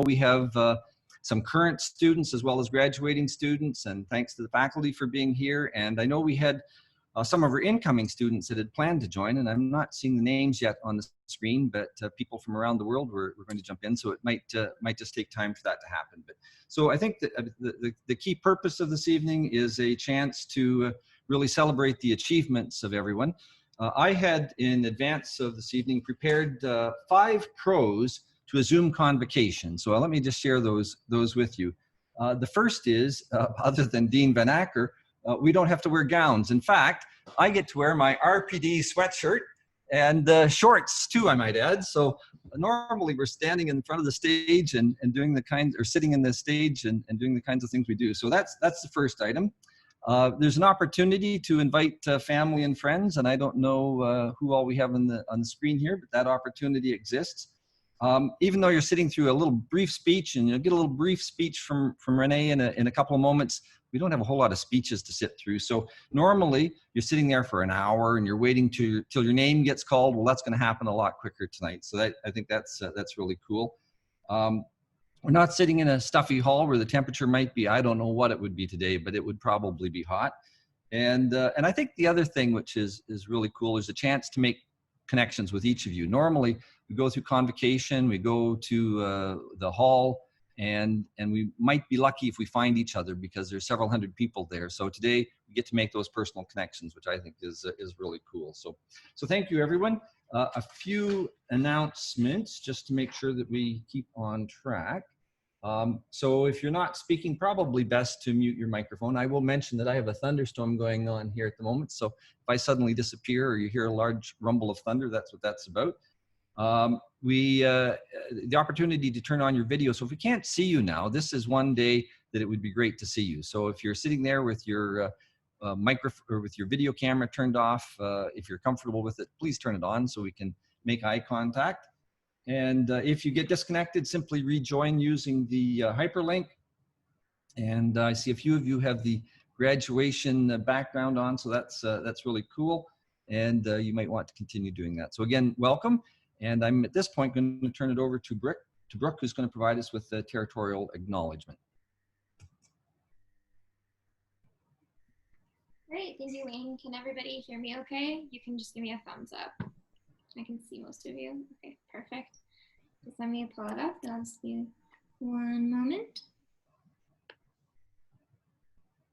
we have some current students as well as graduating students, and thanks to the faculty for being here. And I know we had some of our incoming students that had planned to join, and I'm not seeing the names yet on the screen, but people from around the world were going to jump in, so it might just take time for that to happen. But so I think that the key purpose of this evening is a chance to really celebrate the achievements of everyone. I had, in advance of this evening, prepared 5 pros to a Zoom convocation. So let me just share those with you. The first is, other than Dean Van Acker, we don't have to wear gowns. In fact, I get to wear my RPD sweatshirt and shorts too, I might add. So normally we're standing in front of the stage and doing the kind, or sitting in the stage and doing the kinds of things we do. So that's the first item. There's an opportunity to invite family and friends, and I don't know who all we have on the screen here, but that opportunity exists. Even though you're sitting through a little brief speech, and you'll get a little brief speech from Renee in a couple of moments, we don't have a whole lot of speeches to sit through. So normally you're sitting there for an hour and you're waiting till your name gets called. Well, that's going to happen a lot quicker tonight. So I think that's really cool. We're not sitting in a stuffy hall where the temperature might be, I don't know what it would be today, but it would probably be hot. And I think the other thing which is really cool is a chance to make connections with each of you. Normally we go through convocation, we go to the hall, and we might be lucky if we find each other because there's several hundred people there. So today we get to make those personal connections, which I think is really cool. So thank you, everyone. A few announcements just to make sure that we keep on track. So if you're not speaking, probably best to mute your microphone. I will mention that I have a thunderstorm going on here at the moment. So if I suddenly disappear or you hear a large rumble of thunder, that's what that's about. The opportunity to turn on your video. So if we can't see you now, this is one day that it would be great to see you. So if you're sitting there with your microphone or with your video camera turned off, if you're comfortable with it, please turn it on so we can make eye contact. And if you get disconnected, simply rejoin using the hyperlink. And I see a few of you have the graduation background on, so that's really cool. And you might want to continue doing that. So again, welcome. And I'm at this point going to turn it over to Brooke, who's going to provide us with the territorial acknowledgement. Great, thank you, Wayne. Can everybody hear me okay? You can just give me a thumbs up. I can see most of you. Okay, perfect. Just let me pull it up. I'll just be one moment.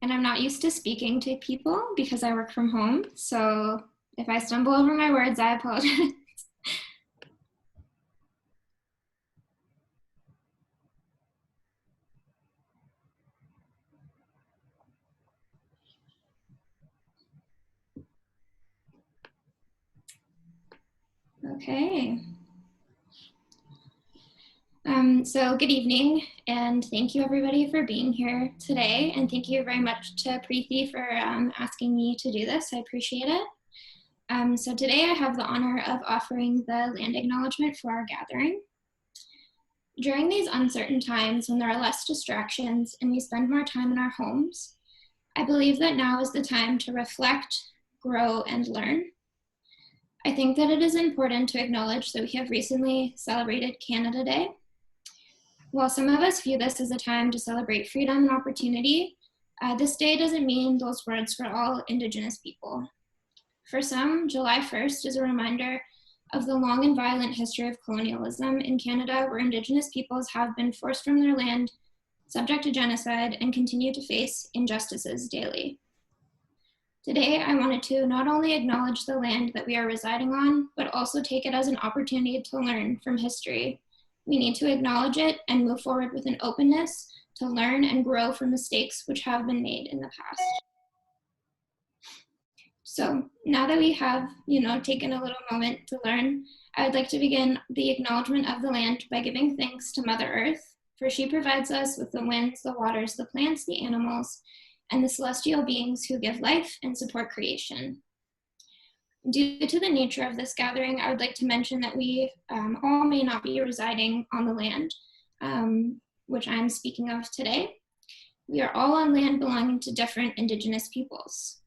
And I'm not used to speaking to people because I work from home. So if I stumble over my words, I apologize. Okay. So good evening, and thank you everybody for being here today, and thank you very much to Preeti for asking me to do this. I appreciate it. So today I have the honor of offering the land acknowledgement for our gathering. During these uncertain times when there are less distractions and we spend more time in our homes, I believe that now is the time to reflect, grow, and learn. I think that it is important to acknowledge that we have recently celebrated Canada Day. While some of us view this as a time to celebrate freedom and opportunity, this day doesn't mean those words for all Indigenous people. For some, July 1st is a reminder of the long and violent history of colonialism in Canada, where Indigenous peoples have been forced from their land, subject to genocide, and continue to face injustices daily. Today, I wanted to not only acknowledge the land that we are residing on, but also take it as an opportunity to learn from history. We need to acknowledge it and move forward with an openness to learn and grow from mistakes which have been made in the past. So now that we have, taken a little moment to learn, I would like to begin the acknowledgement of the land by giving thanks to Mother Earth, for she provides us with the winds, the waters, the plants, the animals, and the celestial beings who give life and support creation. Due to the nature of this gathering, I would like to mention that we all may not be residing on the land, which I'm speaking of today. We are all on land belonging to different Indigenous peoples.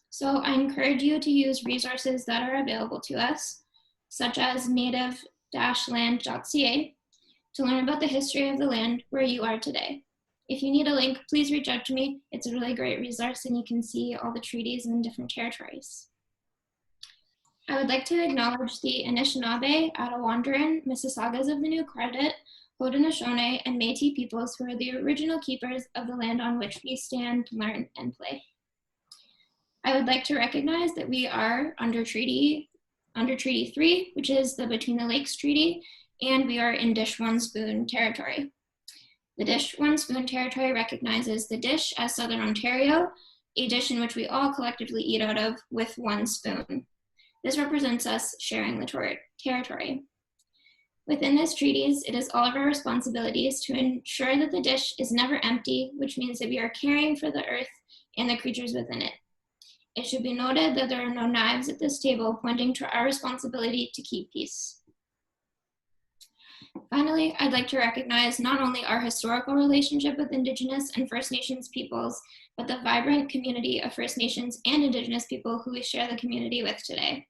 So I encourage you to use resources that are available to us, such as native-land.ca, to learn about the history of the land where you are today. If you need a link, please reach out to me. It's a really great resource and you can see all the treaties in different territories. I would like to acknowledge the Anishinaabe, Attawandaron, Mississaugas of the New Credit, Haudenosaunee, and Métis peoples who are the original keepers of the land on which we stand, learn, and play. I would like to recognize that we are under Treaty 3, which is the Between the Lakes Treaty, and we are in Dish One Spoon territory. The Dish One Spoon territory recognizes the dish as Southern Ontario, a dish in which we all collectively eat out of with one spoon. This represents us sharing the territory. Within these treaties, it is all of our responsibilities to ensure that the dish is never empty, which means that we are caring for the earth and the creatures within it. It should be noted that there are no knives at this table, pointing to our responsibility to keep peace. Finally, I'd like to recognize not only our historical relationship with Indigenous and First Nations peoples, but the vibrant community of First Nations and Indigenous people who we share the community with today.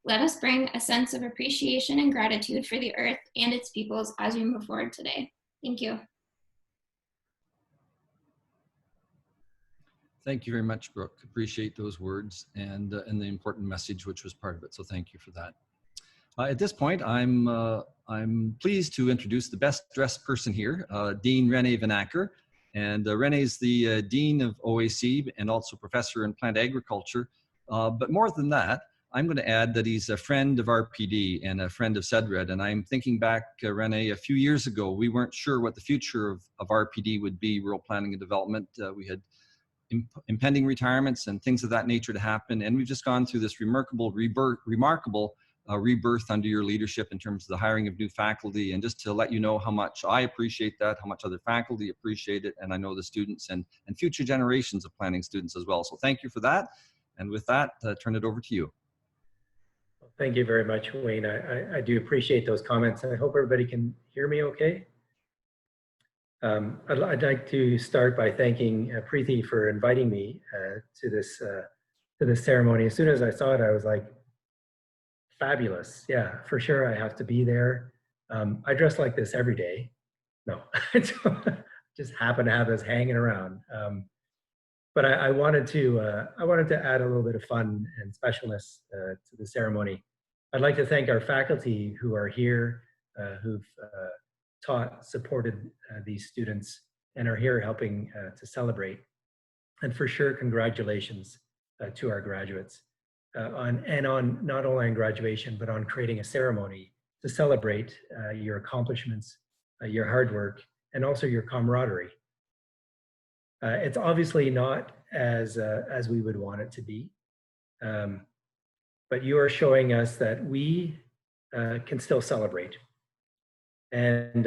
Let us bring a sense of appreciation and gratitude for the earth and its peoples as we move forward today. Thank you. Thank you very much, Brooke. Appreciate those words and the important message which was part of it. So thank you for that. At this point, I'm pleased to introduce the best dressed person here, Dean Rene Van Acker. And Rene is the Dean of OAC and also Professor in Plant Agriculture. But more than that, I'm going to add that he's a friend of RPD and a friend of CEDRED. And I'm thinking back, Rene, a few years ago, we weren't sure what the future of RPD would be, rural planning and development. We had impending retirements and things of that nature to happen. And we've just gone through this remarkable rebirth under your leadership in terms of the hiring of new faculty. And just to let you know how much I appreciate that, how much other faculty appreciate it, and I know the students and future generations of planning students as well. So thank you for that. And with that, turn it over to you. Thank you very much, Wayne. I do appreciate those comments. I hope everybody can hear me okay. I'd like to start by thanking Preeti for inviting me to this ceremony. As soon as I saw it, I was like, fabulous. Yeah, for sure I have to be there. I dress like this every day. No, I just happen to have this hanging around. But I wanted to add a little bit of fun and specialness to the ceremony. I'd like to thank our faculty who are here, who've taught, supported these students, and are here helping to celebrate. And for sure, congratulations to our graduates on not only on graduation, but on creating a ceremony to celebrate your accomplishments, your hard work, and also your camaraderie. It's obviously not as we would want it to be, but you are showing us that we can still celebrate, and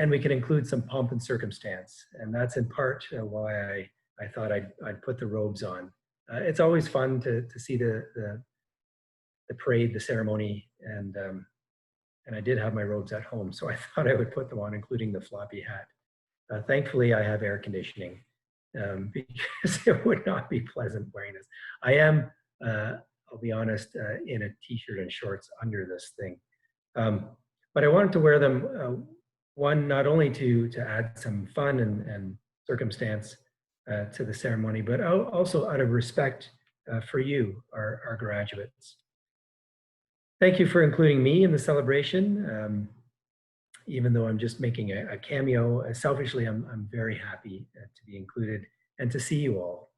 we can include some pomp and circumstance, and that's in part why I thought I'd put the robes on. It's always fun to see the parade, the ceremony, and I did have my robes at home, so I thought I would put them on, including the floppy hat. Thankfully, I have air conditioning. Because it would not be pleasant wearing this. I am, I'll be honest, in a t-shirt and shorts under this thing. But I wanted to wear them, one, not only to add some fun and circumstance to the ceremony, but also out of respect for you, our graduates. Thank you for including me in the celebration. Even though I'm just making a cameo, selfishly, I'm very happy to be included and to see you all,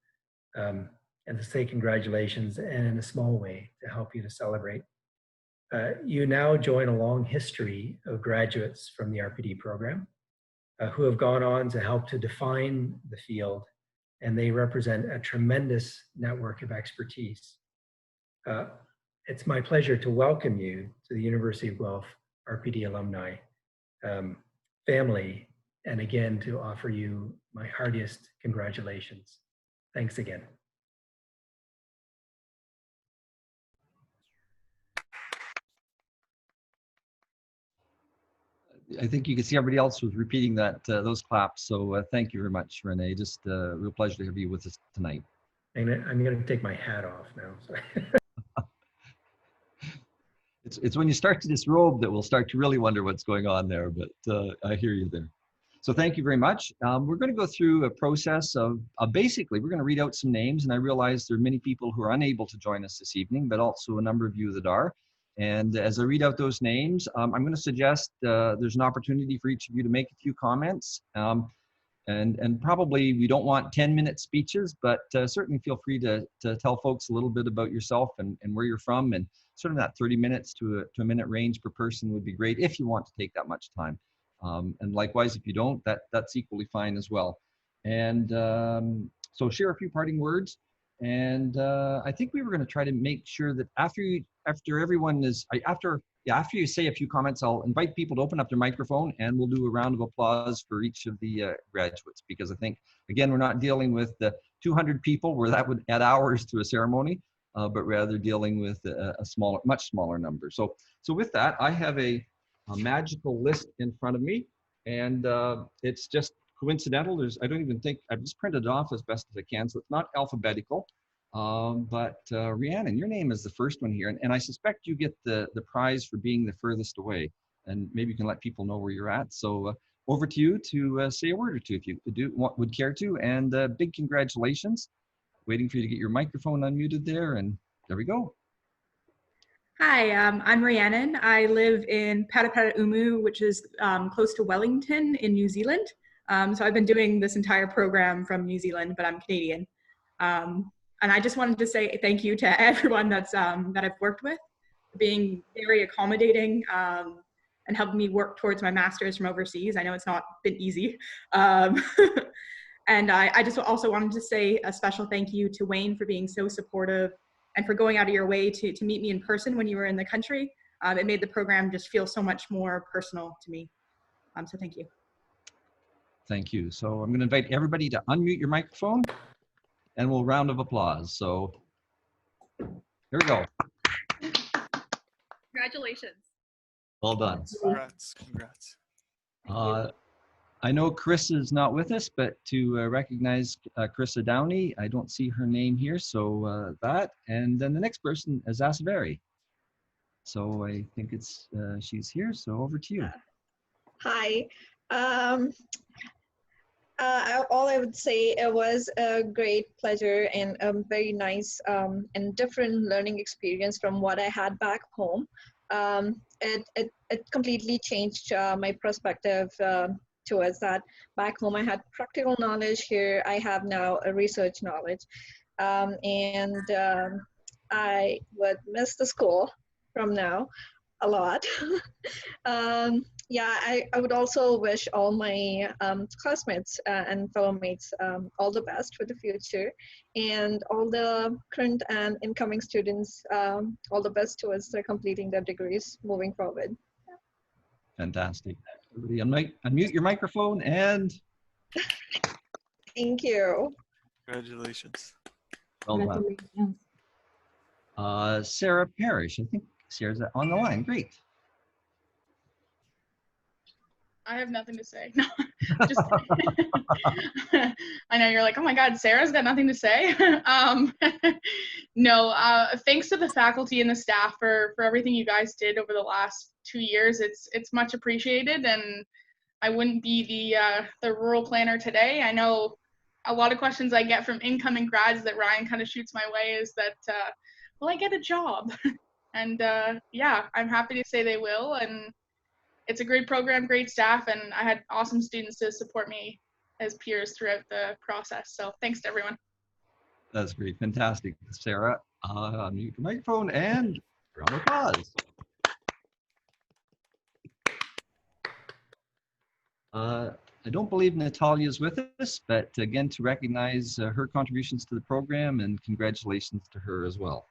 and to say congratulations, and in a small way to help you to celebrate. You now join a long history of graduates from the RPD program who have gone on to help to define the field, and they represent a tremendous network of expertise. It's my pleasure to welcome you to the University of Guelph RPD alumni family, and again to offer you my heartiest congratulations. Thanks again. I think you can see everybody else was repeating that those claps. So thank you very much, Rene. Just a real pleasure to have you with us tonight. And I'm going to take my hat off now. So. it's when you start to disrobe that we'll start to really wonder what's going on there, but I hear you there. So thank you very much. We're going to go through a process of basically, we're going to read out some names, and I realize there are many people who are unable to join us this evening, but also a number of you that are. And as I read out those names, I'm going to suggest there's an opportunity for each of you to make a few comments. And probably we don't want 10-minute speeches, but certainly feel free to tell folks a little bit about yourself and where you're from, and sort of that 30 minutes to a minute range per person would be great if you want to take that much time. And likewise, if you don't, that's equally fine as well. And so share a few parting words. And I think we were going to try to make sure that after everyone is, after you say a few comments, I'll invite people to open up their microphone and we'll do a round of applause for each of the graduates, because I think, again, we're not dealing with the 200 people where that would add hours to a ceremony, but rather dealing with a much smaller number. So with that, I have a magical list in front of me, and it's just coincidental. I don't even think, I've just printed it off as best as I can, so it's not alphabetical. But Rhiannon, your name is the first one here, and I suspect you get the prize for being the furthest away, and maybe you can let people know where you're at. So over to you to say a word or two if you would care to, and big congratulations. Waiting for you to get your microphone unmuted there, and there we go. Hi, I'm Rhiannon. I live in Parapara-Umu, which is close to Wellington in New Zealand. So I've been doing this entire program from New Zealand, but I'm Canadian. And I just wanted to say thank you to everyone that I've worked with, being very accommodating and helping me work towards my master's from overseas. I know it's not been easy. And I just also wanted to say a special thank you to Wayne for being so supportive and for going out of your way to meet me in person when you were in the country. It made the program just feel so much more personal to me. So thank you. Thank you. So I'm going to invite everybody to unmute your microphone, and we'll round of applause. So here we go. Congratulations. Well done. Congrats. I know Chris is not with us, but to recognize Carissa Downey, I don't see her name here, so that. And then the next person is Asaveri. So I think it's she's here, so over to you. Hi. All I would say, it was a great pleasure and a very nice and different learning experience from what I had back home. It completely changed my perspective towards that. Back home, I had practical knowledge. Here, I have now a research knowledge. I would miss the school from now a lot. Yeah, I would also wish all my classmates and fellow mates all the best for the future, and all the current and incoming students all the best towards their completing their degrees moving forward. Fantastic. Everybody unmute your microphone and. Thank you. Congratulations. Well done. Sarah Parrish, I think Sarah's on the line. Great. I have nothing to say. No, just I know you're like, oh my God, Sarah's got nothing to say. No, thanks to the faculty and the staff for everything you guys did over the last 2 years. It's much appreciated, and I wouldn't be the rural planner today. I know a lot of questions I get from incoming grads that Ryan kind of shoots my way is that, will I get a job? And yeah, I'm happy to say they will. And it's a great program, great staff, and I had awesome students to support me as peers throughout the process. So thanks to everyone. That's great. Fantastic. Sarah, unmute your microphone and round of applause. I don't believe Natalia is with us, but again, to recognize her contributions to the program, and congratulations to her as well.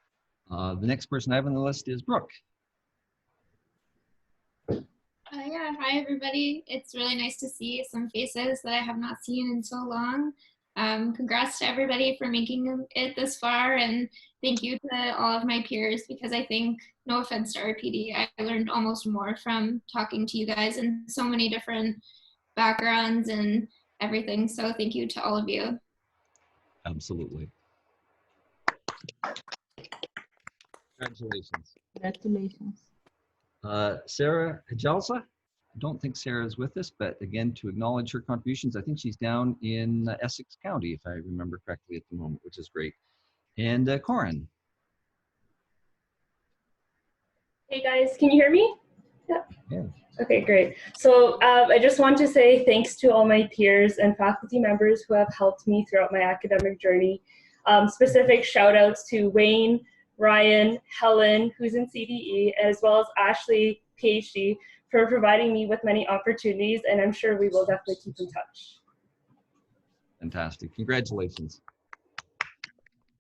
The next person I have on the list is Brooke. Yeah, hi everybody. It's really nice to see some faces that I have not seen in so long. Congrats to everybody for making it this far, and thank you to all of my peers, because I think, no offense to RPD, I learned almost more from talking to you guys in so many different backgrounds and everything. So thank you to all of you. Absolutely. Congratulations. Congratulations. Sarah Hijalsa. I don't think Sarah is with us, but again, to acknowledge her contributions, I think she's down in Essex County, if I remember correctly at the moment, which is great. And Corin. Hey guys, can you hear me? Yeah. Okay, great. So I just want to say thanks to all my peers and faculty members who have helped me throughout my academic journey. Specific shout outs to Wayne, Ryan, Helen, who's in CDE, as well as Ashley, PhD, for providing me with many opportunities, and I'm sure we will definitely keep in touch. Fantastic. Congratulations.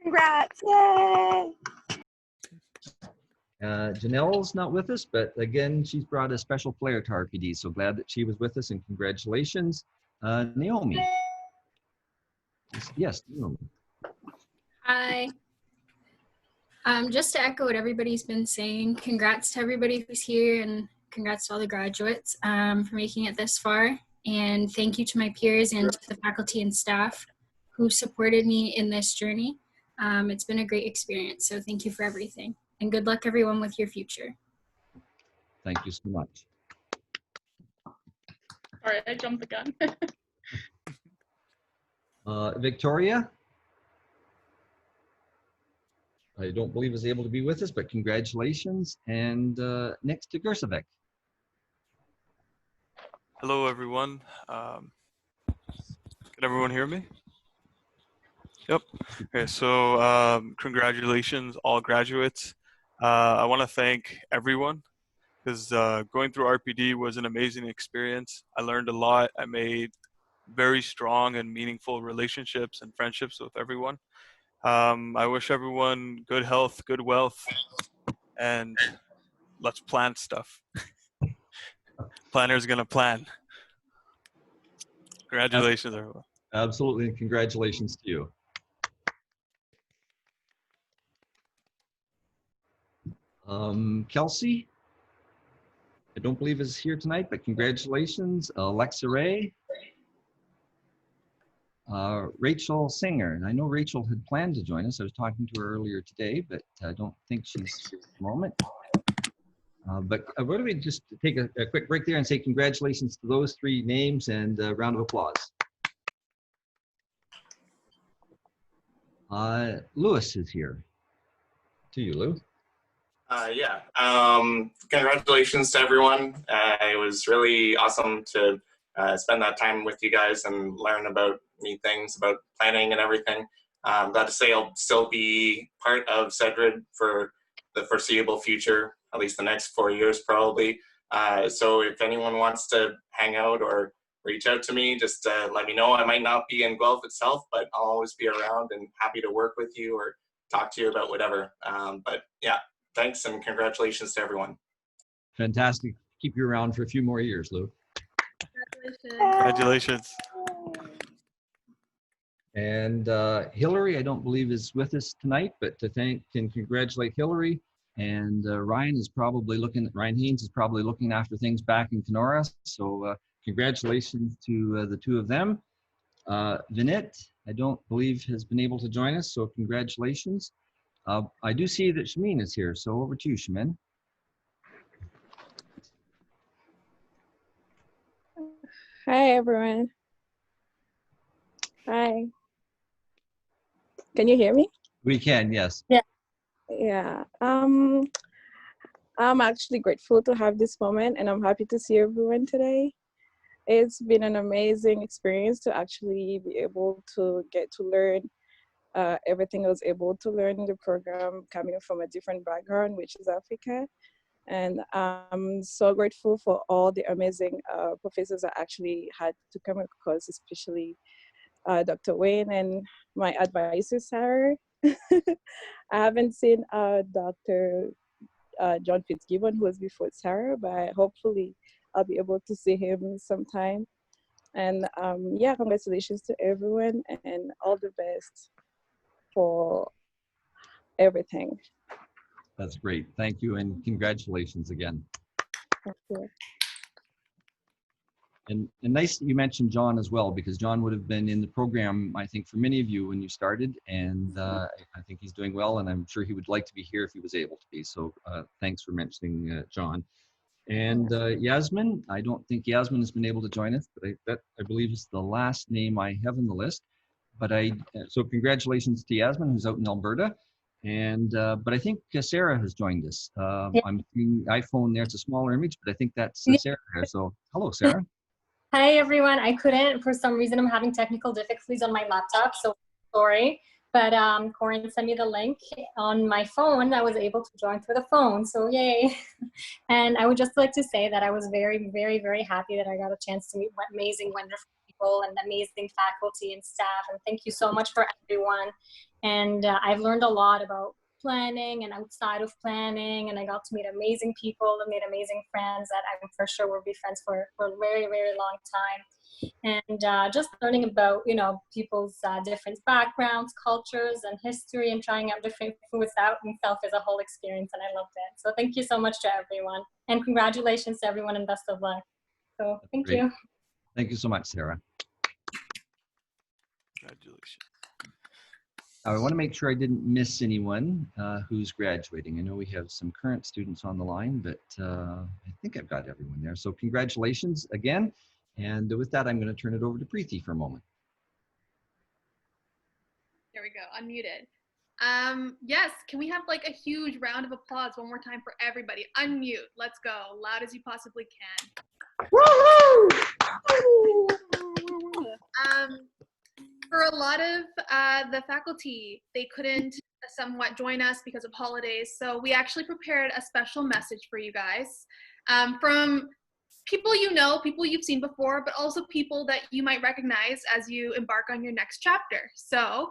Congrats. Yay. Janelle's not with us, but again, she's brought a special player to RPD, so glad that she was with us, and congratulations. Naomi. Yes, Naomi. Hi. Just to echo what everybody's been saying, congrats to everybody who's here and congrats to all the graduates for making it this far. And thank you to my peers and to the faculty and staff who supported me in this journey. It's been a great experience, so thank you for everything. And good luck everyone with your future. Thank you so much. Sorry, I jumped the gun. Victoria, I don't believe is able to be with us, but congratulations. And next to Gersavec. Hello, everyone. Can everyone hear me? Yep. Okay, so congratulations, all graduates. I want to thank everyone because going through RPD was an amazing experience. I learned a lot. I made very strong and meaningful relationships and friendships with everyone. I wish everyone good health, good wealth, and let's plan stuff. Planner's gonna plan. Congratulations, everyone. Absolutely, and congratulations to you. Kelsey, I don't believe is here tonight, but congratulations. Alexa Ray. Rachel Singer, and I know Rachel had planned to join us. I was talking to her earlier today, but I don't think she's at the moment. But why don't we just take a quick break there and say congratulations to those three names and a round of applause. Lewis is here. To you, Lou. Yeah, congratulations to everyone. It was really awesome to spend that time with you guys and learn about new things about planning and everything. Glad to say I'll still be part of CEDRID for the foreseeable future, at least the next 4 years probably. So if anyone wants to hang out or reach out to me, just let me know. I might not be in Guelph itself, but I'll always be around and happy to work with you or talk to you about whatever. But yeah. Thanks and congratulations to everyone. Fantastic. Keep you around for a few more years, Lou. Congratulations. And Hillary, I don't believe is with us tonight, but to thank and congratulate Hillary. And Ryan Haynes is probably looking after things back in Kenora. So congratulations to the two of them. Vinette, I don't believe has been able to join us, so congratulations. I do see that Shamin is here, so over to you, Shamin. Hi, everyone. Hi. Can you hear me? We can, yes. Yeah. I'm actually grateful to have this moment, and I'm happy to see everyone today. It's been an amazing experience to actually be able to get to learn everything I was able to learn in the program coming from a different background, which is Africa. And I'm so grateful for all the amazing professors I actually had to come across, especially Dr. Wayne and my advisor, Sarah. I haven't seen Dr. John Fitzgibbon, who was before Sarah, but hopefully I'll be able to see him sometime. And yeah, congratulations to everyone and all the best for everything. That's great. Thank you and congratulations again. Thank you. And nice that you mentioned John as well, because John would have been in the program, I think, for many of you when you started. And I think he's doing well, and I'm sure he would like to be here if he was able to be. So thanks for mentioning John. And Yasmin, I don't think Yasmin has been able to join us, but I believe is the last name I have on the list. But so congratulations to Yasmin, who's out in Alberta. And but I think Sarah has joined us. I'm seeing iPhone there. It's a smaller image, but I think that's Sarah there. So hello, Sarah. Hi everyone. I couldn't, for some reason I'm having technical difficulties on my laptop, so sorry. But Corin sent me the link on my phone. I was able to join through the phone, so yay. And I would just like to say that I was very, very, very happy that I got a chance to meet amazing, wonderful people and amazing faculty and staff. And thank you so much for everyone. And I've learned a lot about planning and outside of planning, and I got to meet amazing people and made amazing friends that I'm for sure will be friends for a very, very long time. And just learning about, you know, people's different backgrounds, cultures, and history, and trying out different foods out itself is a whole experience, and I loved it. So thank you so much to everyone, and congratulations to everyone, and best of luck. So thank Great. you. Thank you so much, Sarah. Congratulations. I want to make sure I didn't miss anyone who's graduating. I know we have some current students on the line, but I think I've got everyone there. So congratulations again. And with that, I'm going to turn it over to Preeti for a moment. There we go, unmuted. Yes, can we have like a huge round of applause one more time for everybody? Unmute, let's go, loud as you possibly can. For a lot of the faculty, they couldn't somewhat join us because of holidays, so we actually prepared a special message for you guys from people you know, people you've seen before, but also people that you might recognize as you embark on your next chapter. So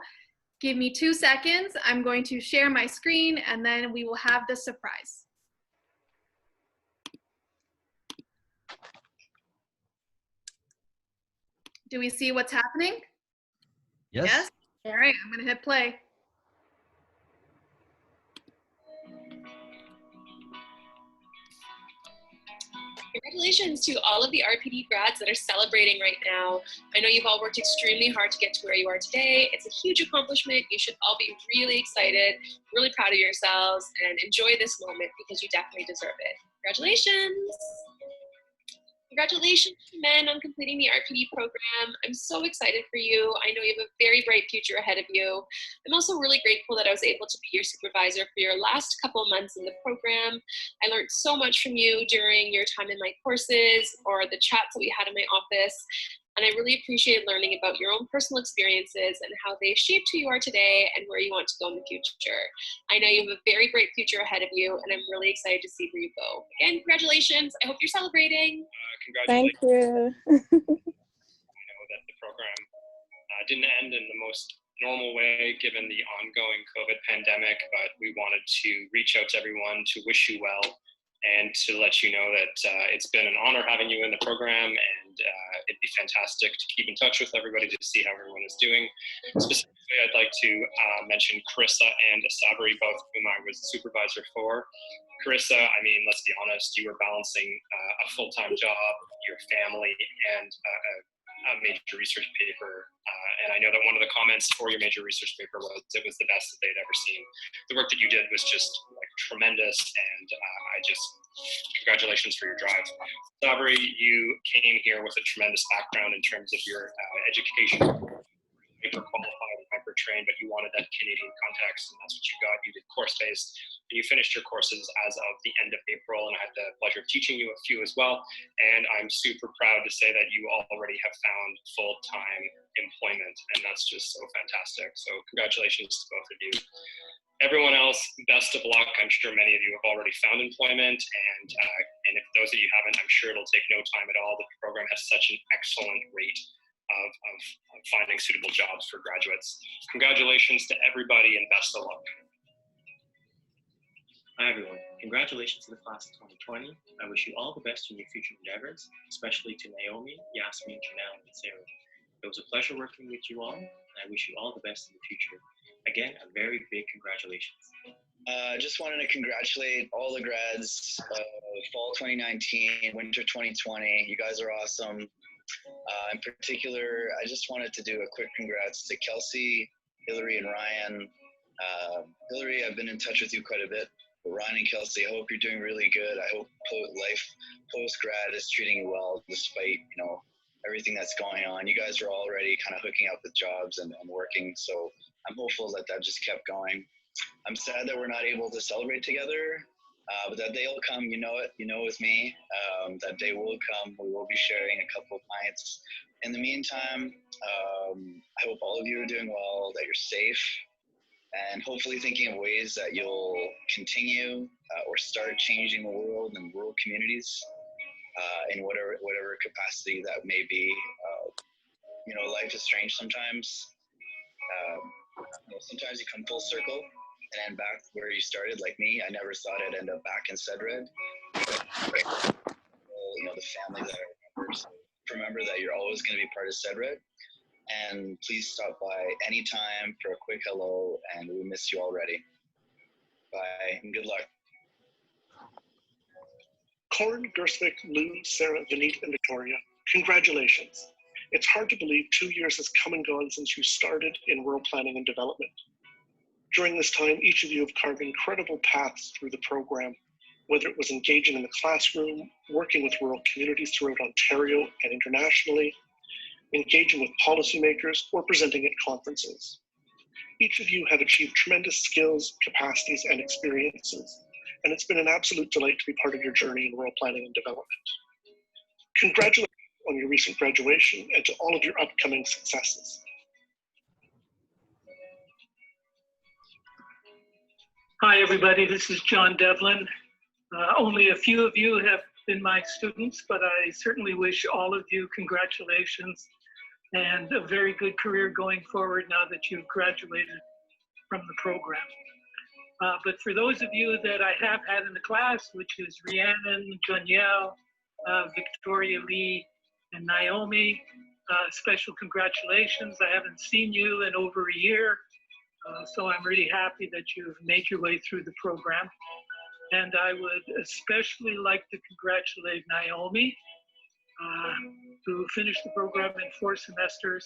give me 2 seconds. I'm going to share my screen and then we will have the surprise. Do we see what's happening? Yes. Yes? All right, I'm going to hit play. Congratulations to all of the RPD grads that are celebrating right now. I know you've all worked extremely hard to get to where you are today. It's a huge accomplishment. You should all be really excited, really proud of yourselves, and enjoy this moment because you definitely deserve it. Congratulations. Congratulations, men, on completing the RPD program. I'm so excited for you. I know you have a very bright future ahead of you. I'm also really grateful that I was able to be your supervisor for your last couple months in the program. I learned so much from you during your time in my courses or the chats that we had in my office. And I really appreciate learning about your own personal experiences and how they shaped who you are today and where you want to go in the future. I know you have a very bright future ahead of you, and I'm really excited to see where you go. Again, congratulations. I hope you're celebrating. Thank you. I know that the program didn't end in the most normal way given the ongoing COVID pandemic, but we wanted to reach out to everyone to wish you well and to let you know that it's been an honor having you in the program, and it'd be fantastic to keep in touch with everybody to see how everyone is doing. Specifically, I'd like to mention Carissa and Asabri, both of whom I was supervisor for. Carissa, I mean, let's be honest, you were balancing a full-time job, your family, and a major research paper. And I know that one of the comments for your major research paper was it was the best that they'd ever seen. The work that you did was just like tremendous, and congratulations for your drive. Sabri, you came here with a tremendous background in terms of your education. Hyper qualified and hyper trained, but you wanted that Canadian context, and that's what you got. You did course based, and you finished your courses as of the end of April, and I had the pleasure of teaching you a few as well. And I'm super proud to say that you already have found full-time employment, and that's just so fantastic. So congratulations to both of you. Everyone else, best of luck. I'm sure many of you have already found employment, and if those of you haven't, I'm sure it'll take no time at all. The program has such an excellent rate of finding suitable jobs for graduates. Congratulations to everybody and best of luck. Hi everyone, congratulations to the class of 2020. I wish you all the best in your future endeavors, especially to Naomi, Yasmin, Janelle, and Sarah. It was a pleasure working with you all, and I wish you all the best in the future. Again, a very big congratulations. Just wanted to congratulate all the grads of fall 2019, winter 2020. You guys are awesome. In particular, I just wanted to do a quick congrats to Kelsey, Hillary, and Ryan. Hillary, I've been in touch with you quite a bit Ryan and Kelsey, I hope you're doing really good. I hope life post-grad is treating you well despite, you know, everything that's going on. You guys are already kind of hooking up with jobs and working, so I'm hopeful that just kept going. I'm sad that we're not able to celebrate together, but that day will come. You know it. You know with me. That day will come. We will be sharing a couple of pints. In the meantime, I hope all of you are doing well, that you're safe, and hopefully thinking of ways that you'll continue or start changing the world and rural communities in whatever capacity that may be. You know, life is strange sometimes. You know, sometimes you come full circle and end back where you started, like me. I never thought I'd end up back in Cedred. You know, the family that I remember. So remember that you're always going to be part of Cedred. And please stop by anytime for a quick hello, and we miss you already. Bye, and good luck. Corin, Gersvik, Lou, Sarah, Vineet, and Victoria, congratulations. It's hard to believe 2 years has come and gone since you started in rural planning and development. During this time, each of you have carved incredible paths through the program, whether it was engaging in the classroom, working with rural communities throughout Ontario and internationally, engaging with policymakers, or presenting at conferences. Each of you have achieved tremendous skills, capacities, and experiences, and it's been an absolute delight to be part of your journey in rural planning and development. Congratulations on your recent graduation and to all of your upcoming successes. Hi, everybody. This is John Devlin. Only a few of you have been my students, but I certainly wish all of you congratulations and a very good career going forward now that you've graduated from the program. But for those of you that I have had in the class, which is Rhiannon, Jonielle, Victoria Lee, and Naomi, special congratulations. I haven't seen you in over a year, so I'm really happy that you've made your way through the program. And I would especially like to congratulate Naomi, who finished the program in 4 semesters,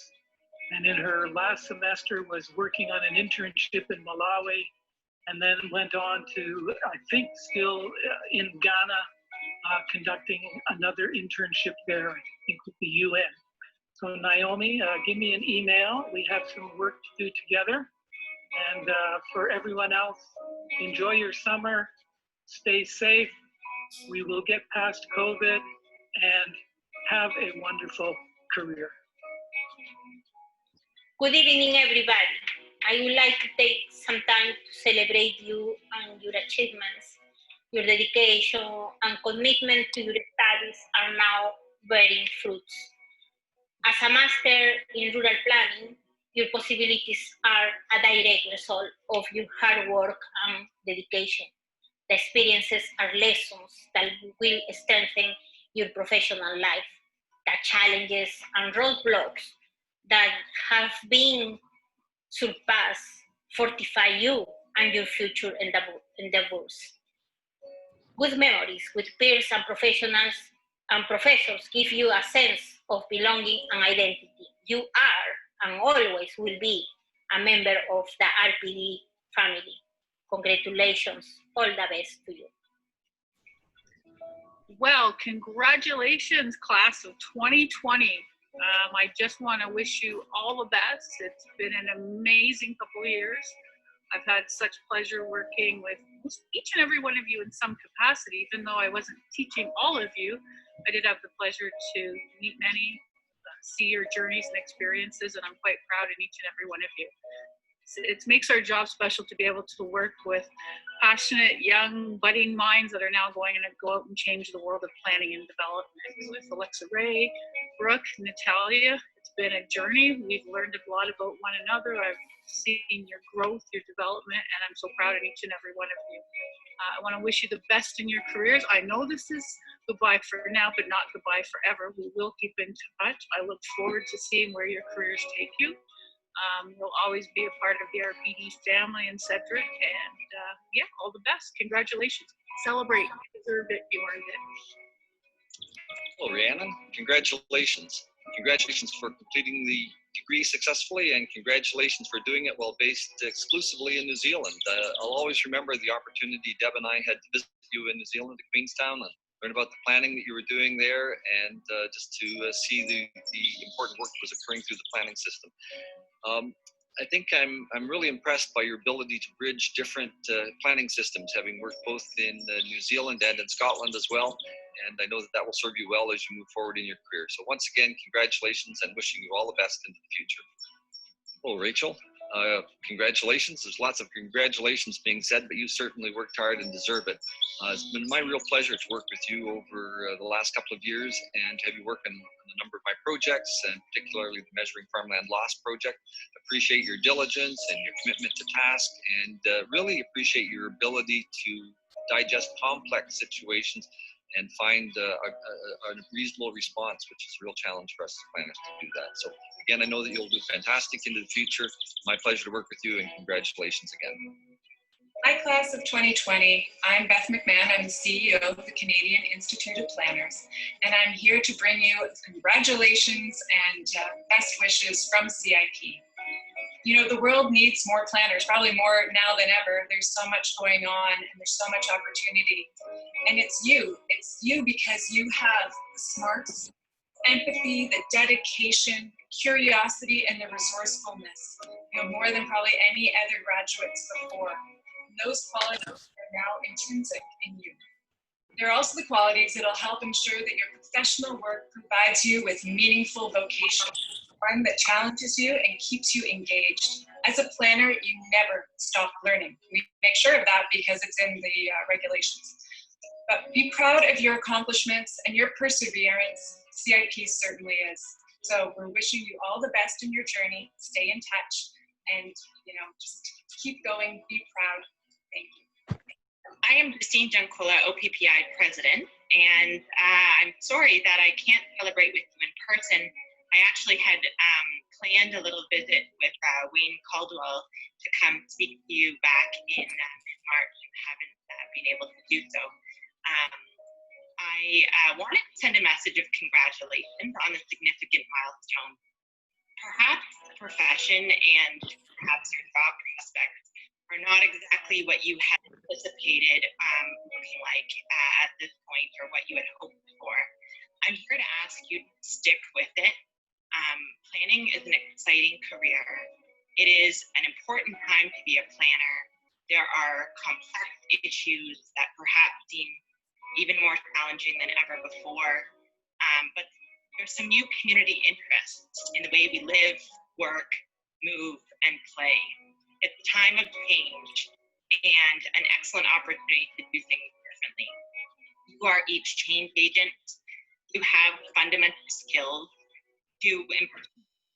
and in her last semester was working on an internship in Malawi, and then went on to, I think, still in Ghana, conducting another internship there, I think with the UN. So Naomi, give me an email. We have some work to do together. And for everyone else, enjoy your summer, stay safe. We will get past COVID and have a wonderful career. Good evening, everybody. I would like to take some time to celebrate you and your achievements. Your dedication and commitment to your studies are now bearing fruits. As a master in rural planning, your possibilities are a direct result of your hard work and dedication. The experiences are lessons that will strengthen your professional life. The challenges and roadblocks that have been surpassed fortify you and your future endeavors. Good memories with peers and professionals and professors give you a sense of belonging and identity. You are and always will be a member of the RPD family. Congratulations, all the best to you. Well, congratulations, class of 2020. I just want to wish you all the best. It's been an amazing couple of years. I've had such pleasure working with each and every one of you in some capacity. Even though I wasn't teaching all of you, I did have the pleasure to meet many, see your journeys and experiences, and I'm quite proud of each and every one of you. It makes our job special to be able to work with passionate, young, budding minds that are now going to go out and change the world of planning and development. With Alexa Ray, Brooke, Natalia, it's been a journey. We've learned a lot about one another. I've seen your growth, your development, and I'm so proud of each and every one of you. I want to wish you the best in your careers. I know this is goodbye for now, but not goodbye forever. We will keep in touch. I look forward to seeing where your careers take you. You'll always be a part of the RPD family in Cedric, and yeah, all the best. Congratulations. Celebrate. You deserved it. You earned it. Well, Rhiannon, congratulations. Congratulations for completing the degree successfully, and congratulations for doing it while based exclusively in New Zealand. I'll always remember the opportunity Deb and I had to visit you in New Zealand at Queenstown and learn about the planning that you were doing there, and just to see the important work that was occurring through the planning system. I think I'm really impressed by your ability to bridge different planning systems, having worked both in New Zealand and in Scotland as well. And I know that that will serve you well as you move forward in your career. So once again, congratulations and wishing you all the best into the future. Well, Rachel, congratulations. There's lots of congratulations being said, but you certainly worked hard and deserve it. It's been my real pleasure to work with you over the last couple of years and have you work on a number of my projects, and particularly the Measuring Farmland Loss project. Appreciate your diligence and your commitment to task, and really appreciate your ability to digest complex situations and find a reasonable response, which is a real challenge for us as planners to do that. So again, I know that you'll do fantastic into the future. My pleasure to work with you, and congratulations again. Hi, class of 2020. I'm Beth McMahon. I'm the CEO of the Canadian Institute of Planners, and I'm here to bring you congratulations and best wishes from CIP. You know, the world needs more planners, probably more now than ever. There's so much going on and there's so much opportunity. And it's you because you have the smarts, empathy, the dedication, curiosity, and the resourcefulness, you know, more than probably any other graduates before. And those qualities are now intrinsic in you. There are also the qualities that will help ensure that your professional work provides you with meaningful vocation, one that challenges you and keeps you engaged. As a planner, you never stop learning. We make sure of that because it's in the regulations. But be proud of your accomplishments and your perseverance. CIP certainly is. So we're wishing you all the best in your journey. Stay in touch and, you know, just keep going, be proud. Thank you. I am Christine Juncola, OPPI President, and I'm sorry that I can't celebrate with you in person. I actually had planned a little visit with Wayne Caldwell to come speak to you back in March and haven't been able to do so. I wanted to send a message of congratulations on a significant milestone. Perhaps the profession and perhaps your job prospects are not exactly what you had anticipated looking like at this point or what you had hoped for. I'm here to ask you to stick with it. Planning is an exciting career. It is an important time to be a planner. There are complex issues that perhaps seem even more challenging than ever before, but there's some new community interests in the way we live, work, move, and play. It's a time of change and an excellent opportunity to do things differently. You are each change agent. You have fundamental skills to improve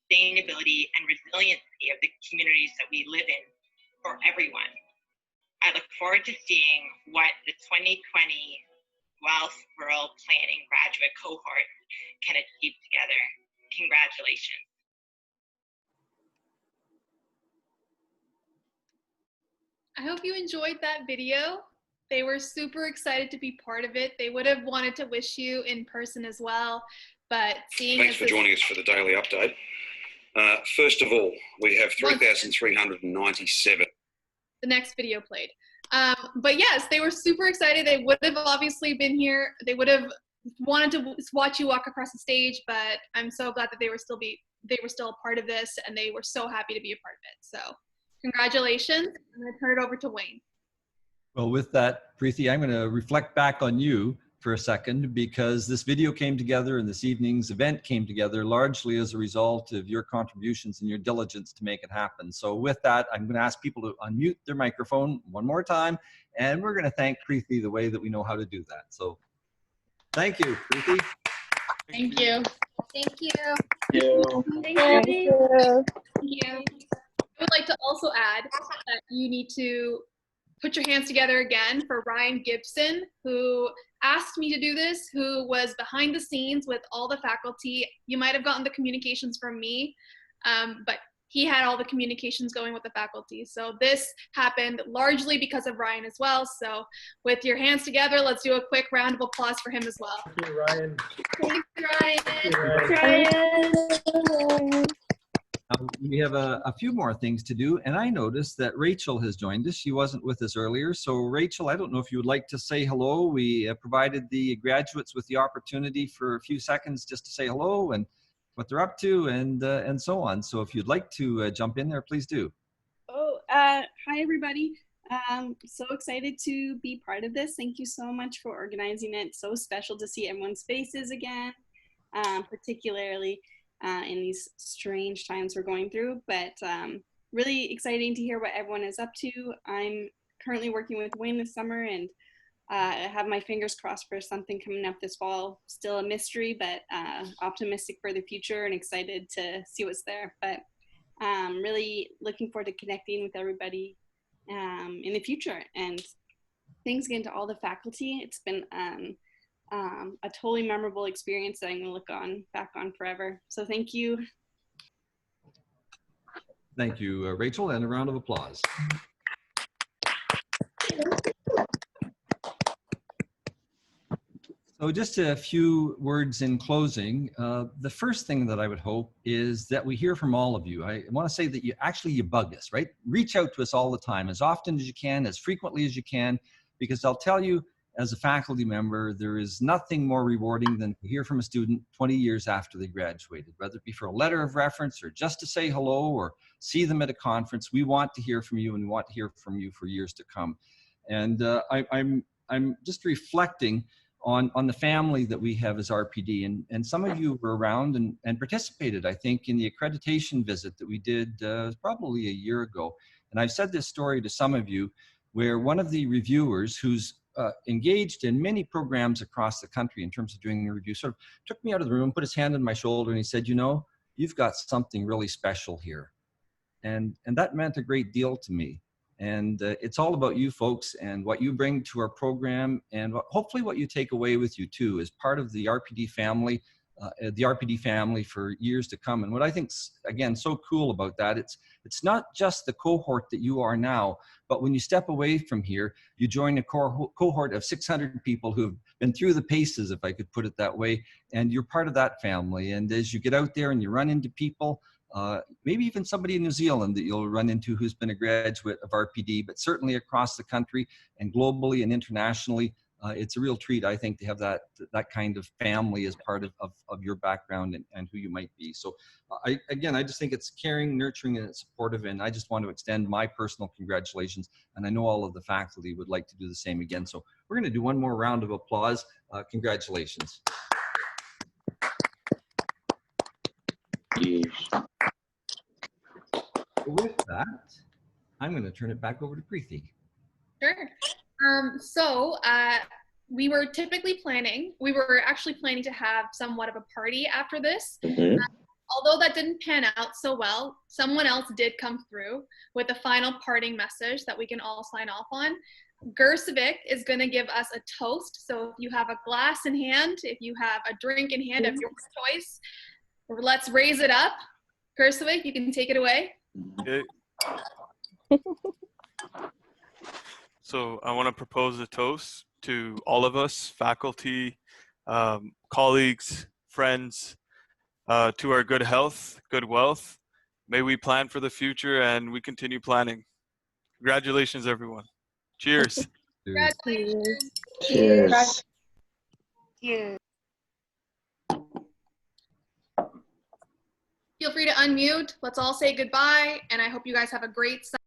sustainability and resiliency of the communities that we live in for everyone. I look forward to seeing what the 2020 Guelph Rural Planning graduate cohort can achieve together. Congratulations. I hope you enjoyed that video. They were super excited to be part of it. They would have wanted to wish you in person as well, but seeing Thanks for joining us for the daily update. First of all, we have 3,397. The next video played. But yes, they were super excited. They would have obviously been here. They would have wanted to watch you walk across the stage, but I'm so glad that they were still a part of this, and they were so happy to be a part of it. So congratulations. I'm going to turn it over to Wayne. Well, with that, Preeti, I'm going to reflect back on you for a second, because this video came together and this evening's event came together largely as a result of your contributions and your diligence to make it happen. So with that, I'm going to ask people to unmute their microphone one more time, and we're going to thank Preeti the way that we know how to do that. So thank you, Preeti. Thank you. Thank you. Thank you. I would like to also add that you need to put your hands together again for Ryan Gibson, who asked me to do this, who was behind the scenes with all the faculty. You might have gotten the communications from me, but he had all the communications going with the faculty. So this happened largely because of Ryan as well. So with your hands together, let's do a quick round of applause for him as well. Thank you, Ryan. Thank you, Ryan. Ryan. We have a few more things to do, and I noticed that Rachel has joined us. She wasn't with us earlier. So Rachel, I don't know if you would like to say hello. We provided the graduates with the opportunity for a few seconds just to say hello and what they're up to and so on. So if you'd like to jump in there, please do. Oh, hi everybody. So excited to be part of this. Thank you so much for organizing it. So special to see everyone's faces again, particularly in these strange times we're going through, but really exciting to hear what everyone is up to. I'm currently working with Wayne this summer, and I have my fingers crossed for something coming up this fall. Still a mystery, but optimistic for the future and excited to see what's there. But really looking forward to connecting with everybody in the future. And thanks again to all the faculty. It's been a totally memorable experience that I'm going to look back on forever. So thank you. Thank you, Rachel, and a round of applause. So just a few words in closing. The first thing that I would hope is that we hear from all of you. I want to say that you bug us, right? Reach out to us all the time, as often as you can, as frequently as you can, because I'll tell you, as a faculty member, there is nothing more rewarding than to hear from a student 20 years after they graduated, whether it be for a letter of reference or just to say hello or see them at a conference. We want to hear from you, and we want to hear from you for years to come. And I'm just reflecting on the family that we have as RPD. And some of you were around and participated, I think, in the accreditation visit that we did probably a year ago. And I've said this story to some of you, where one of the reviewers who's engaged in many programs across the country in terms of doing a review sort of took me out of the room, put his hand on my shoulder, and he said, you know, you've got something really special here. And that meant a great deal to me. And it's all about you folks and what you bring to our program, and hopefully what you take away with you too as part of the RPD family for years to come. And what I think's, again, so cool about that, it's not just the cohort that you are now, but when you step away from here, you join a cohort of 600 people who've been through the paces, if I could put it that way, and you're part of that family. And as you get out there and you run into people, maybe even somebody in New Zealand that you'll run into who's been a graduate of RPD, but certainly across the country and globally and internationally, it's a real treat, I think, to have that kind of family as part of your background and who you might be. So I just think it's caring, nurturing, and it's supportive, and I just want to extend my personal congratulations, and I know all of the faculty would like to do the same again. So we're going to do one more round of applause. Congratulations. With that, I'm going to turn it back over to Preeti. Sure. We were actually planning to have somewhat of a party after this. Although that didn't pan out so well, someone else did come through with a final parting message that we can all sign off on. Gersvik is going to give us a toast. So if you have a glass in hand, if you have a drink in hand of your choice, let's raise it up. Gersvik, you can take it away. Okay. So I want to propose a toast to all of us, faculty, colleagues, friends, to our good health, good wealth. May we plan for the future and we continue planning. Congratulations, everyone. Cheers. Congratulations. Cheers. Cheers. Feel free to unmute. Let's all say goodbye, and I hope you guys have a great summer.